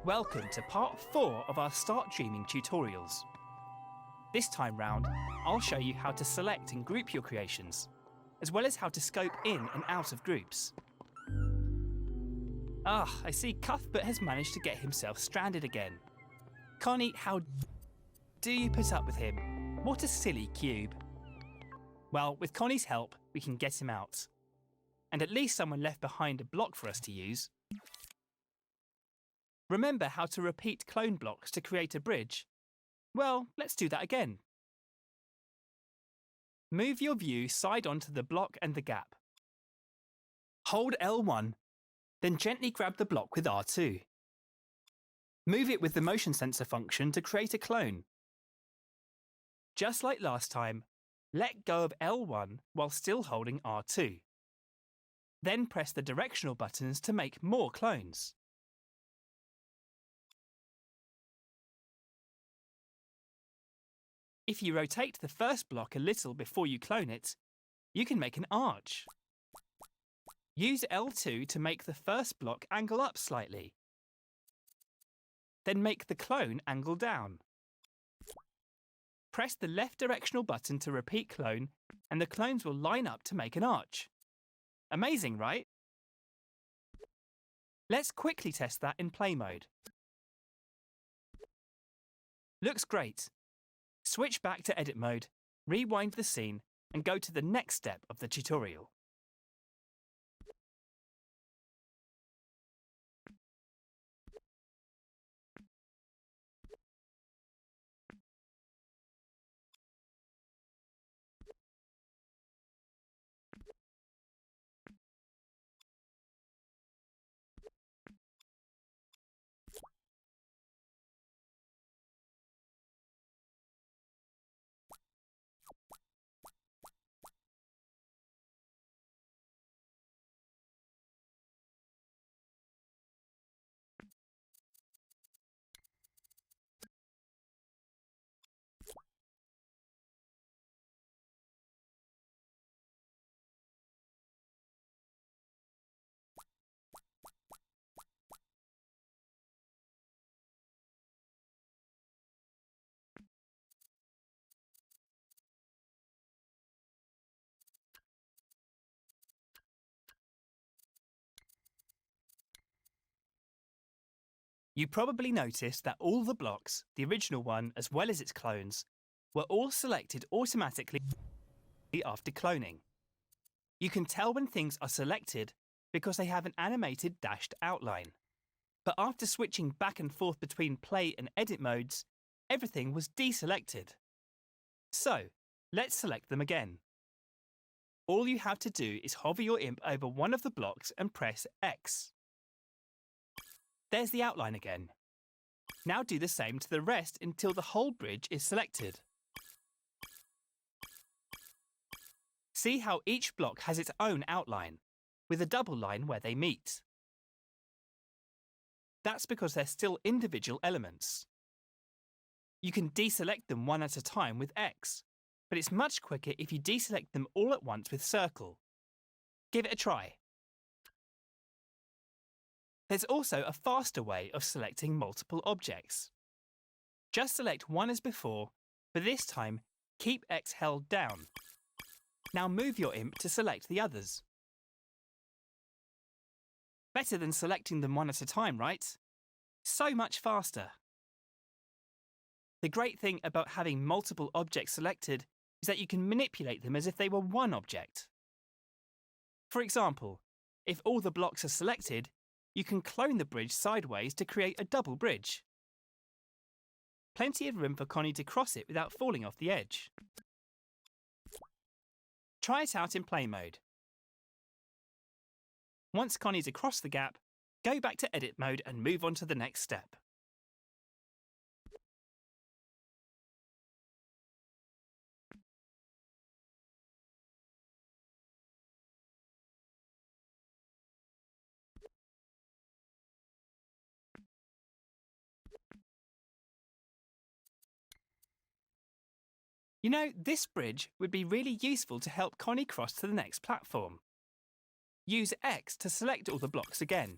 Welcome to part 4 of our Start Dreaming tutorials. This time round, I'll show you how to select and group your creations, as well as how to scope in and out of groups. I see Cuthbert has managed to get himself stranded again. Connie, how do you put up with him? What a silly cube. Well, with Connie's help, we can get him out. And at least someone left behind a block for us to use. Remember how to repeat clone blocks to create a bridge? Well, let's do that again. Move your view side on to the block and the gap. Hold L1, then gently grab the block with R2. Move it with the motion sensor function to create a clone. Just like last time, let go of L1 while still holding R2. Then press the directional buttons to make more clones. If you rotate the first block a little before you clone it, you can make an arch. Use L2 to make the first block angle up slightly. Then make the clone angle down. Press the left directional button to repeat clone, and the clones will line up to make an arch. Amazing, right? Let's quickly test that in play mode. Looks great. Switch back to edit mode, rewind the scene, and go to the next step of the tutorial. You probably noticed that all the blocks, the original one as well as its clones, were all selected automatically after cloning. You can tell when things are selected because they have an animated dashed outline. But after switching back and forth between play and edit modes, everything was deselected. So, let's select them again. All you have to do is hover your imp over one of the blocks and press X. There's the outline again. Now do the same to the rest until the whole bridge is selected. See how each block has its own outline, with a double line where they meet. That's because they're still individual elements. You can deselect them one at a time with X, but it's much quicker if you deselect them all at once with Circle. Give it a try. There's also a faster way of selecting multiple objects. Just select one as before, but this time, keep X held down. Now move your imp to select the others. Better than selecting them one at a time, right? So much faster. The great thing about having multiple objects selected is that you can manipulate them as if they were one object. For example, if all the blocks are selected, you can clone the bridge sideways to create a double bridge. Plenty of room for Connie to cross it without falling off the edge. Try it out in play mode. Once Connie's across the gap, go back to edit mode and move on to the next step. You know, this bridge would be really useful to help Connie cross to the next platform. Use X to select all the blocks again.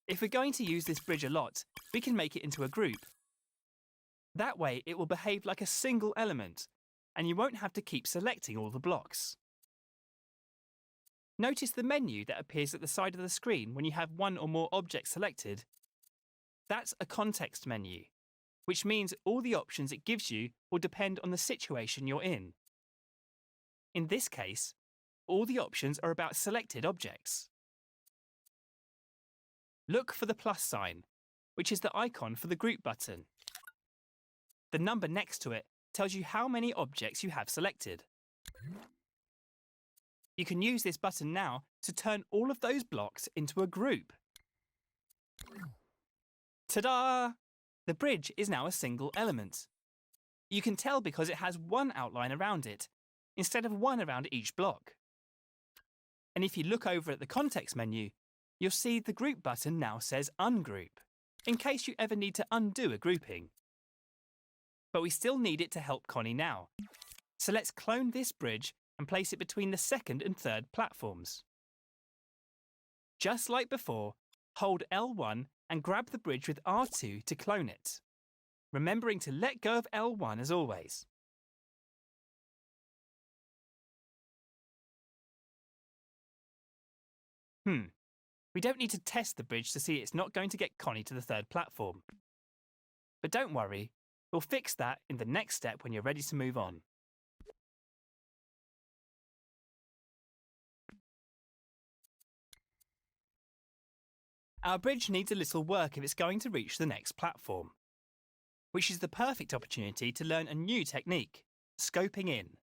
If we're going to use this bridge a lot, we can make it into a group. That way it will behave like a single element, and you won't have to keep selecting all the blocks. Notice the menu that appears at the side of the screen when you have one or more objects selected. That's a context menu, which means all the options it gives you will depend on the situation you're in. In this case, all the options are about selected objects. Look for the plus sign, which is the icon for the group button. The number next to it tells you how many objects you have selected. You can use this button now to turn all of those blocks into a group. Ta-da! The bridge is now a single element. You can tell because it has one outline around it, instead of one around each block. And if you look over at the context menu, you'll see the group button now says ungroup, in case you ever need to undo a grouping. But we still need it to help Connie now. So let's clone this bridge and place it between the second and third platforms. Just like before, hold L1 and grab the bridge with R2 to clone it, remembering to let go of L1 as always. We don't need to test the bridge to see it's not going to get Connie to the third platform. But don't worry, we'll fix that in the next step when you're ready to move on. Our bridge needs a little work if it's going to reach the next platform, which is the perfect opportunity to learn a new technique, scoping in.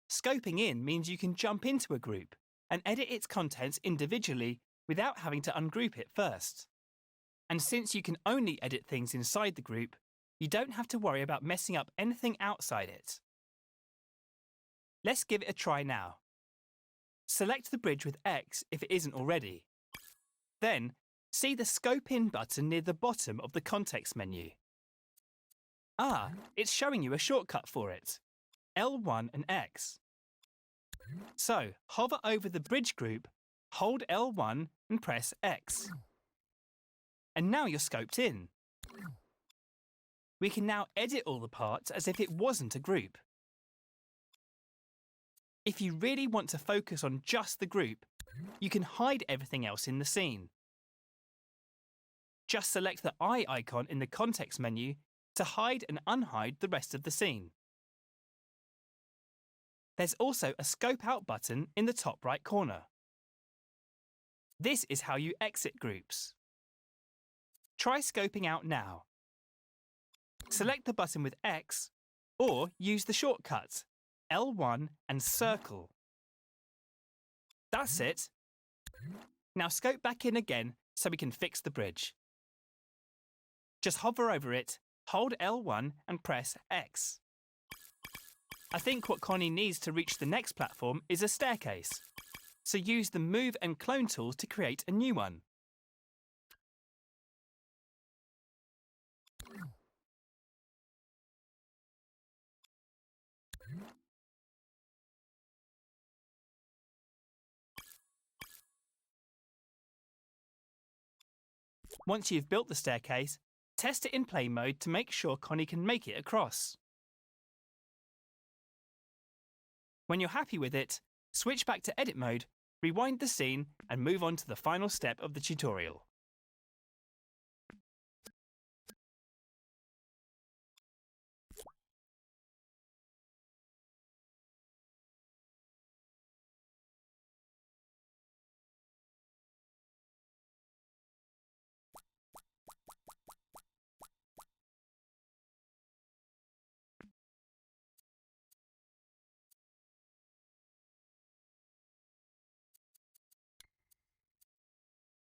Scoping in means you can jump into a group and edit its contents individually without having to ungroup it first. And since you can only edit things inside the group, you don't have to worry about messing up anything outside it. Let's give it a try now. Select the bridge with X if it isn't already. Then, see the Scope In button near the bottom of the context menu. It's showing you a shortcut for it, L1 and X. So, hover over the bridge group, hold L1 and press X. And now you're scoped in. We can now edit all the parts as if it wasn't a group. If you really want to focus on just the group, you can hide everything else in the scene. Just select the eye icon in the context menu to hide and unhide the rest of the scene. There's also a Scope Out button in the top right corner. This is how you exit groups. Try scoping out now. Select the button with X, or use the shortcut, L1 and circle. That's it. Now scope back in again so we can fix the bridge. Just hover over it, hold L1 and press X. I think what Connie needs to reach the next platform is a staircase, so use the Move and Clone tools to create a new one. Once you've built the staircase, test it in play mode to make sure Connie can make it across. When you're happy with it, switch back to edit mode, rewind the scene and move on to the final step of the tutorial.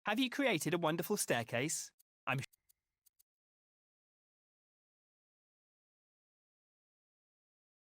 Have you created a wonderful staircase?